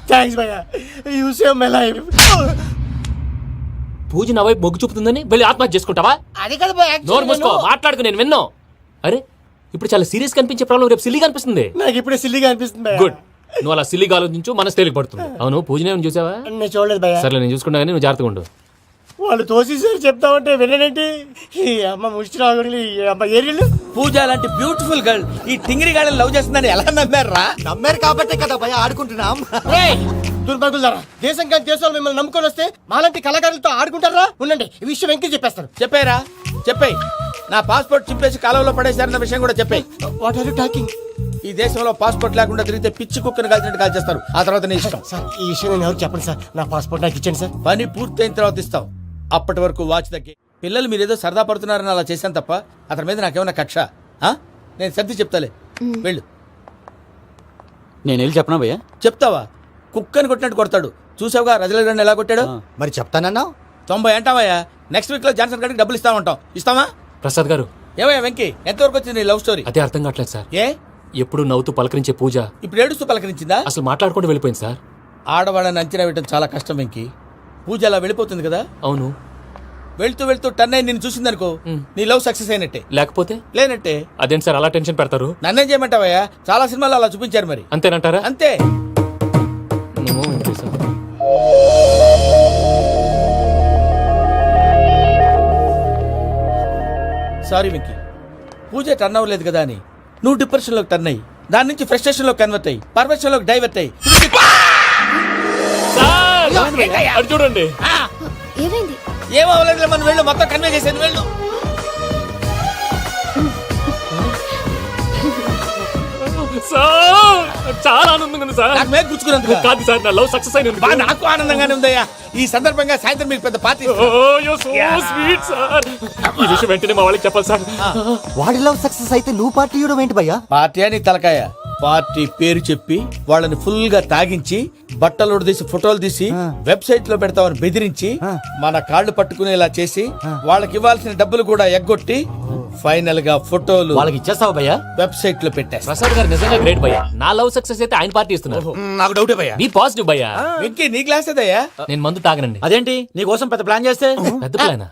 థ్యాంక్స్ భయ్యా, యు సేవ్ మై లైఫ్. పూజ నా వైపు మొగ్గు చూపుతుందని వెళ్ళి ఆత్మహత్య చేసుకుంటావా? అది కదా భయ్యా, నోరు మూసుకో, మాట్లాడుకు, నేను విన్నో. అరే ఇప్పుడు చాలా సీరియస్ కనిపించే ప్రాబ్లం రేపు సిల్లీగా అనిపిస్తుంది. నాకు ఇప్పుడే సిల్లిగా అనిపిస్తుంది భయ్యా. గుడ్, నువ్వు అలా సిల్లీగా ఆలోచించు, మనసు తేలిక పడుతుంది. అవును, పూజనే చూసావా? నేను చూడలేదు భయ్యా. సర్లే, నేను చూసుకుంటా కానీ నువ్వు జాగ్రత్తగా ఉండు. వాళ్ళు తోసేసారు చెప్తామంటే విననేంటి? ఈ అమ్మ ముష్టి రాగుడి అమ్మ ఏరియలు. పూజ లాంటి బ్యూటిఫుల్ గర్ల్ ఈ టింగిరి గాడిని లవ్ చేస్తుందని ఎలా నమ్మారా? నమ్మారు కాబట్టే కదా భయ ఆడుకుంటున్నాం. దుర్భగులారా, దేశం కానీ దేశాలు మిమ్మల్ని నమ్ముకొని వస్తే మాలాంటి కళాకారులతో ఆడుకుంటారా? ఉండండి, ఈ విషయం వెంకీ చెప్పేస్తారు. చెప్పారా? చెప్పేయ్. నా పాస్పోర్ట్ చింపేసి కాలంలో పడేశారన్న విషయం కూడా చెప్పేయ్. What are you talking? ఈ దేశంలో పాస్పోర్ట్ లేకుండా తిరిగితే పిచ్చి కుక్కను కాల్చినట్టు కాల్చేస్తారు. ఆ తర్వాత నీ ఇష్టం. సార్ ఈ విషయం నేను ఎవరు చెప్పండి సార్. నా పాస్పోర్ట్ నాకు ఇచ్చండి సార్. పని పూర్తయిన తర్వాత ఇస్తాం. అప్పటి వరకు వాచ్ తగ్గి. పిల్లలు మీరేదో సరదా పడుతున్నారని అలా చేశాను తప్ప అతని మీద నాకేమన్నా కక్ష? నేను సర్ది చెప్తాలే, వెళ్ళు. నేను వెళ్ళి చెప్పనా భయ్యా? చెప్తావా? కుక్కని కొట్టినట్టు కొడతాడు. చూసావుగా రజలగడ్ని ఎలా కొట్టాడు? మరి చెప్తానన్నావు. 90 అంటావయ్యా. నెక్స్ట్ వీక్ లో జాన్సన్ గారికి డబ్బులు ఇస్తామంటాం. ఇస్తావా? ప్రసాద్ గారు, ఏమయ్యా వెంకీ, ఎంతవరకు వచ్చింది నీ లవ్ స్టోరీ? అదే అర్థం కావట్లేదు సార్. ఏ ఎప్పుడు నవ్వుతూ పలకరించే పూజ ఇప్పుడు ఏడుస్తూ పలకరించిందా? అసలు మాట్లాడుకుంటూ వెళ్ళిపోయింది సార్. ఆడవాళ్ళని అంచనా వేయడం చాలా కష్టం వెంకీ. పూజ అలా వెళ్ళిపోతుంది కదా. అవును, వెళ్తూ వెళ్తూ టర్న్ అయి నేను చూసిందనుకో నీ లవ్ సక్సెస్ అయినట్టే. లేకపోతే లేనట్టే. అదేంటి సార్ అలా టెన్షన్ పెడతారు? నన్నేం చేయమంటావయ్యా, చాలా సినిమాలు అలా చూపించారు మరి. అంతేనంటారా? అంతే. నమో వెంకటేశ. సారీ వెంకీ, పూజ టర్న్ అవ్వలేదు కదా అని నువ్వు డిప్రెషన్ లోకి టర్న్ అయ్యి దాని నుంచి ఫ్రస్ట్రేషన్ లో కన్వర్ట్ అయ్యి పర్వర్షన్ లోకి డైవర్ట్ అయ్యి సార్, అటు చూడండి. ఏమైంది? ఏమవ్వలేదు, మనం వెళ్ళు, మొత్తం కన్వే చేసేది వెళ్ళు. సార్, చాలా ఆనందంగా ఉంది సార్. నాకు మేలు గుచ్చుకున్నందుకు కాదు సార్, నా లవ్ సక్సెస్ అయినందుకు. బా, నాకు ఆనందంగానే ఉందయ్యా. ఈ సందర్భంగా సాయంత్రం మీకు పెద్ద పార్టీ. Sweet sir. ఈ విషయం వెంటనే మా వాళ్ళకి చెప్పాలి సార్. వాడి లవ్ సక్సెస్ అయితే నువ్వు పార్టీ ఇవ్వడం ఏంటి భయ్యా? పార్టీ అని తలకాయ. పార్టీ పేరు చెప్పి వాళ్ళని ఫుల్ గా తాగించి బట్టలు తీసి ఫోటోలు తీసి వెబ్సైట్ లో పెడతామని బెదిరించి మన కాళ్ళు పట్టుకునేలా చేసి వాళ్ళకి ఇవ్వాల్సిన డబ్బులు కూడా ఎగ్గొట్టి ఫైనల్ గా ఫోటోలు వాళ్ళకి ఇచ్చేస్తావా భయ్యా? వెబ్సైట్ లో పెట్టేస్తా. ప్రసాద్ గారు నిజంగా గ్రేట్ భయ్యా. నా లవ్ సక్సెస్ అయితే ఆయన పార్టీ ఇస్తున్నారు. నాకు డౌటే భయ్యా. బీ పాజిటివ్ భయ్యా. వెంకీ, నీ గ్లాస్ అదయ్యా. నేను మందు తాగనండి. అదేంటి నీ కోసం పెద్ద ప్లాన్ చేస్తే? పెద్ద ప్లానా?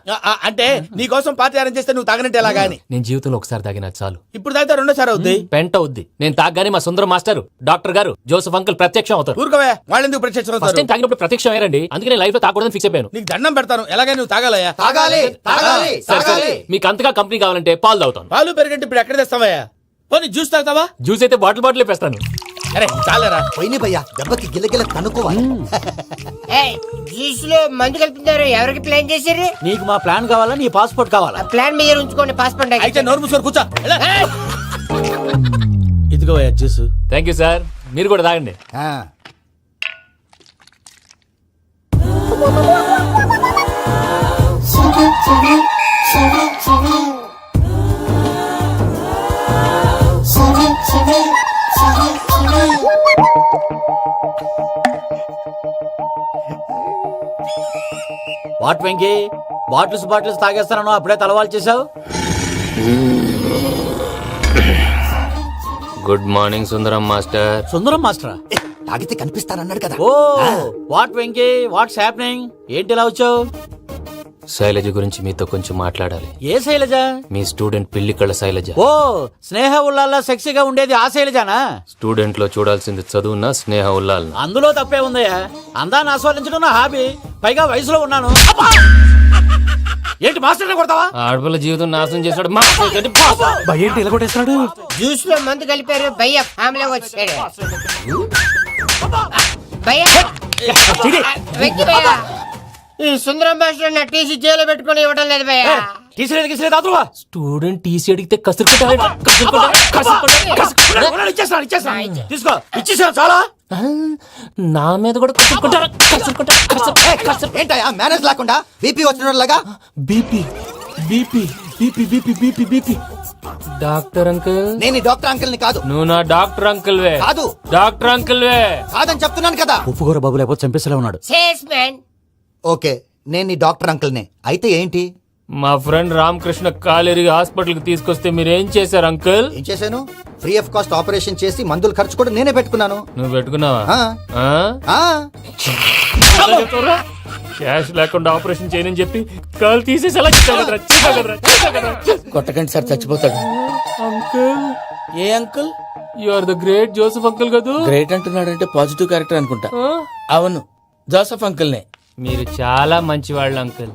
అంటే నీ కోసం పార్టీ అరేంజ్ చేస్తే నువ్వు తాగనంటే ఎలాగా అని. నేను జీవితంలో ఒకసారి తాగినా చాలు. ఇప్పుడు తాగితే రెండోసారి అవుద్ది. పెంట అవుద్ది. నేను తాగగానే మా సుందరం మాస్టర్, డాక్టర్ గారు, జోసెఫ్ అంకుల్ ప్రత్యక్షం అవుతారు. ఊరుకోవా, వాళ్ళెందుకు ప్రత్యక్షం ఫస్ట్ అవుతారు? టైం తాగినప్పుడు ప్రత్యక్షం అయ్యారండి. అందుకే నేను లైఫ్ లో తాగకూడదని ఫిక్స్ అయిపోయాను. నీకు దండం పెడతాను, ఎలాగైనా నువ్వు తాగాలయ్యా. సరే, సరే. మీకు అంతగా కంపెనీ కావాలంటే పాలు తాగుతాను. పాలు పెరిగంటే ఇప్పుడు ఎక్కడ తెస్తావయ్యా? పోనీ జ్యూస్ తాగుతావా? జ్యూస్ అయితే బాటిల్ వేస్తాను. అరే చాలరా. పోయిన భయ్యా, దెబ్బకి గిల్లగిల్ల కనుక్కోవాలి. జ్యూస్ లో మందు కలుపుతున్నారు, ఎవరికి ప్లాన్ చేశారు? నీకు మా ప్లాన్ కావాలా, నీ పాస్పోర్ట్ కావాలా? ప్లాన్ మీద ఉంచుకోండి, పాస్పోర్ట్ అయితే నోరు మూసుకొని కూర్చో. ఇదిగో జ్యూస్. Thank you sir. మీరు కూడా తాగండి. వాట్ వెంకీ, బాటిల్స్ తాగేస్తాను అప్పుడే తలవాలు చేసావు. Good morning Sundaram master. Sundaram మాస్టరా? తాగితే కనిపిస్తానన్నాడు కదా. Oh what Venky, what's happening? ఏంటి ఇలా వచ్చావు? శైలజ గురించి మీతో కొంచెం మాట్లాడాలి. ఏ శైలజ? మీ స్టూడెంట్ పిల్లి కళ్ళ శైలజ. ఓ స్నేహ ఉల్లాల్లో సెక్సీగా ఉండేది ఆ శైలజానా? స్టూడెంట్ లో చూడాల్సింది చదువున స్నేహ ఉల్లాల్. అందులో తప్పే ఉందయ్యా. అందాన్ని ఆస్వాదించడం నా హాబీ, పైగా వయసులో ఉన్నాను. ఏంటి మాస్టర్ కొడతావా? ఆడపిల్ల జీవితం నాశనం చేశాడు. ఏంటి ఇలా కొట్టేస్తున్నాడు? జ్యూస్ లో మందు కలిపారు, భయ్య ఫ్యామిలీ వచ్చాడు. భయ్య వెంకీ భయ్య, ఈ సుందరం భాష నా టీసీ జైలు పెట్టుకుని ఇవ్వడం లేదు భయ్య. స్టూడెంట్ టీసీ అడిగితే కసురుకుంటా. తీసుకో, ఇచ్చేసా చాలా. నా మీద కూడా కసురుకుంటారా? ఏంటయ్యా మేనేజ్ లేకుండా బీపీ వచ్చినలాగా? BP BP BP BP BP BP. Doctor uncle, నేను ఈ డాక్టర్ అంకుల్ ని కాదు. నువ్వు నా డాక్టర్ అంకుల్ వే. కాదు, డాక్టర్ అంకుల్ వే. కాదని చెప్తున్నాను కదా. ఉప్పుకూర బాబు లేకపోతే చంపేసేలా ఉన్నాడు. Sales man. ఓకే, నేను ఈ డాక్టర్ అంకుల్ నే. అయితే ఏంటి? మా ఫ్రెండ్ రామకృష్ణ కాలేరికి హాస్పిటల్ కి తీసుకొస్తే మీరేం చేశారు అంకుల్? ఏం చేశాను? ఫ్రీ ఆఫ్ కాస్ట్ ఆపరేషన్ చేసి మందుల ఖర్చు కూడా నేనే పెట్టుకున్నాను. నువ్వు పెట్టుకున్నావా? క్యాష్ లేకుండా ఆపరేషన్ చేయనని చెప్పి కాల్ తీసేసి ఎలా కొట్టకండి సార్, చచ్చిపోతాడు. అంకుల్, ఏ uncle? You are the great Joseph uncle కదూ. గ్రేట్ అంటున్నాడంటే పాజిటివ్ క్యారెక్టర్ అనుకుంటా. అవును, జోసెఫ్ అంకుల్ నే. మీరు చాలా మంచివాళ్ళు అంకుల్.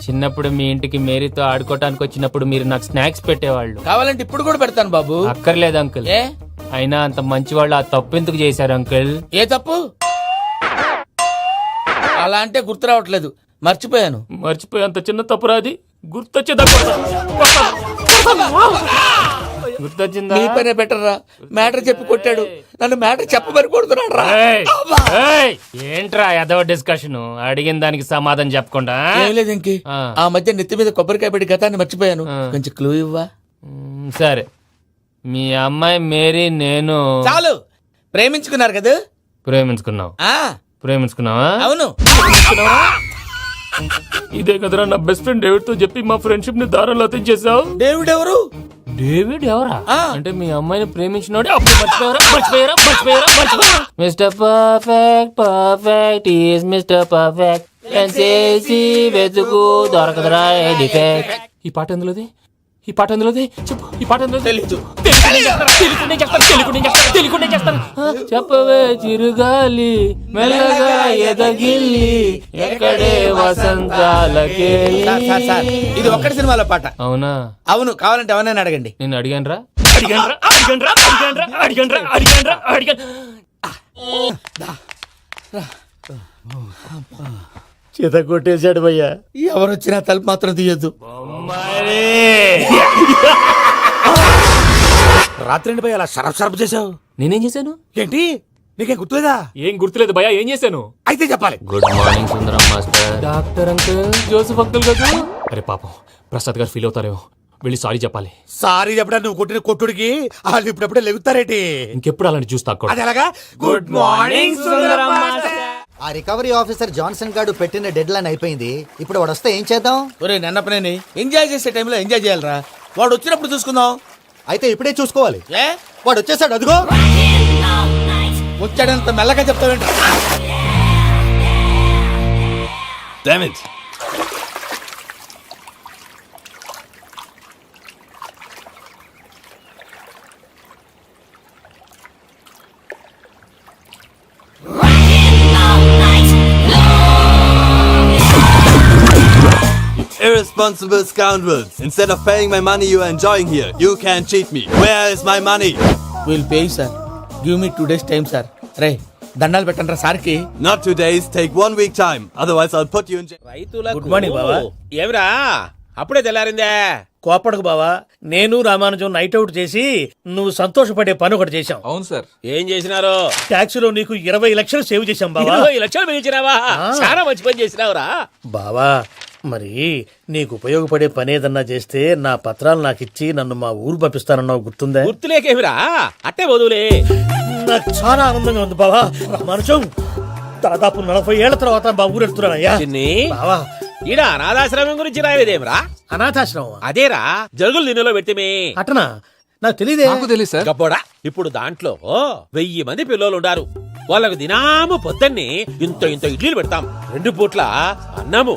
చిన్నప్పుడు మీ ఇంటికి మేరీతో ఆడుకోవటానికి వచ్చినప్పుడు మీరు నాకు స్నాక్స్ పెట్టేవాళ్ళు. కావాలంటే ఇప్పుడు కూడా పెడతాను బాబు. అక్కర్లేదు అంకుల్. ఏ అయినా అంత మంచివాళ్ళు ఆ తప్పు ఎందుకు చేశారు అంకుల్? ఏ తప్పు? అలా అంటే గుర్తు రావట్లేదు, మర్చిపోయాను. మర్చిపోయి అంత చిన్న తప్పురాది గుర్తొచ్చేదా? గుర్తొచ్చిందా? నీ పనే బెటర్ రా. మ్యాటర్ చెప్పి కొట్టాడు, నన్ను మ్యాటర్ చెప్పమని కొడుతున్నాడు రా. ఏంట్రా ఎదవ డిస్కషన్? అడిగిన దానికి సమాధానం చెప్పకుండా. ఏం లేదు ఇంకి, ఆ మధ్య నెత్తి మీద కొబ్బరికాయ పెట్టి గతాన్ని మర్చిపోయాను. కొంచెం క్లూ ఇవ్వా? సరే, మీ అమ్మాయి మేరీ నేను చాలు. ప్రేమించుకున్నారు కదా? ప్రేమించుకున్నావు. ప్రేమించుకున్నావా? అవును. ఇదే కదరా నా బెస్ట్ ఫ్రెండ్ డేవిడ్ తో చెప్పి మా ఫ్రెండ్షిప్ ని దారంలో తెంచేసావు. డేవిడ్ ఎవరు? డేవిడ్ ఎవరా? అంటే మీ అమ్మాయిని ప్రేమించినోడే అప్పుడు మర్చిపోయారా? Mister perfect perfect is mister perfect. చేసి వెతుకు దొరకదురా డిఫెక్ట్. ఈ పాట ఎందులోది? ఈ పాట ఎందులోది? చెప్పు. ఈ పాట ఎందులో? తెలీదు. చెప్పవే చిరుగాలి మెల్లగా ఎదగిల్లి ఎక్కడే వసంతాలకే. ఇది ఒక్కటి సినిమాలో పాట. అవునా? అవును, కావాలంటే ఎవరైనా అడగండి. నేను అడిగాను రా. చేత కొట్టేశాడు భయ్యా. ఎవరొచ్చినా తలుపు మాత్రం తీయద్దు. రాత్రి భయ అలా షరఫ్ చేసావు. నేనేం చేశాను? ఏంటి నీకేం గుర్తులేదా? ఏం గుర్తులేదు భయ్యా. ఏం చేశాను? అయితే చెప్పాలి. Good morning Sundaram master. Doctor uncle, Joseph uncle కదా. అరే పాపం, ప్రసాద్ గారు ఫీల్ అవుతారేమో. వెళ్ళి సారీ చెప్పాలి. సారీ చెప్పడా నువ్వు కొట్టిన కొట్టుడికి వాళ్ళు ఇప్పుడప్పుడే లెగుతారేటి? ఇంకెప్పుడు అలాంటి జ్యూస్ తాక్కూడదు. అది ఎలాగా? Good morning Sundaram master. ఆ రికవరీ ఆఫీసర్ జాన్సన్ గారు పెట్టిన డెడ్ లైన్ అయిపోయింది. ఇప్పుడు వాడు వస్తే ఏం చేద్దాం? ఒరే నన్నపనేని, ఎంజాయ్ చేసే టైంలో ఎంజాయ్ చేయాలరా. వాడు వచ్చినప్పుడు చూసుకుందాం. అయితే ఇప్పుడే చూసుకోవాలి. ఏ వాడు వచ్చేసాడు, అదిగో. వచ్చాడంత మెల్లగా చెప్తావేంట? Irresponsible scoundrels. Instead of paying my money you are enjoying here, you can't cheat me. Where is my money? Will pay sir. Give me 2 days time sir. రే దండాలు పెట్టండి రా సార్కి. Not 2 days, take 1 week time. Otherwise I'll put you in jail. Good morning బావా. ఏమిరా అప్పుడే తెల్లారిందే? కోపడకు బావా, నేను రామానుజం నైట్ అవుట్ చేసి నువ్వు సంతోషపడే పని ఒకటి చేశాం. అవును సార్. ఏం చేసినారు? ట్యాక్సీలో నీకు 20 లక్షలు సేవ్ చేశాం బావా. 20 లక్షలు మిగిల్చినావా? చాలా మంచి పని చేసినావురా. బావా, మరి నీకు ఉపయోగపడే పని ఏదన్నా చేస్తే నా పత్రాలు నాకు ఇచ్చి నన్ను మా ఊరు పంపిస్తానన్నావు, గుర్తుందా? గుర్తులేకేమిరా, అట్టే వదులే. నాకు చాలా ఆనందంగా ఉంది బావా. రామానుజం, దాదాపు 40 ఏళ్ల తర్వాత మా ఊరు వెళ్తున్నానయ్యా. బావా, ఈడ అనాథాశ్రమం గురించి రాయలేదేమిరా? అనాథాశ్రమం అదేరా, జరుగులు దీనిలో పెట్టిమే. అటనా? నాకు తెలియదే. తెలియదు సార్. గబ్బోడా, ఇప్పుడు దాంట్లో 1000 మంది పిల్లలు ఉండారు. వాళ్ళకు దినాము పొద్దున్నే ఇంత ఇడ్లీలు పెడతాం. 2 పూట్ల అన్నము,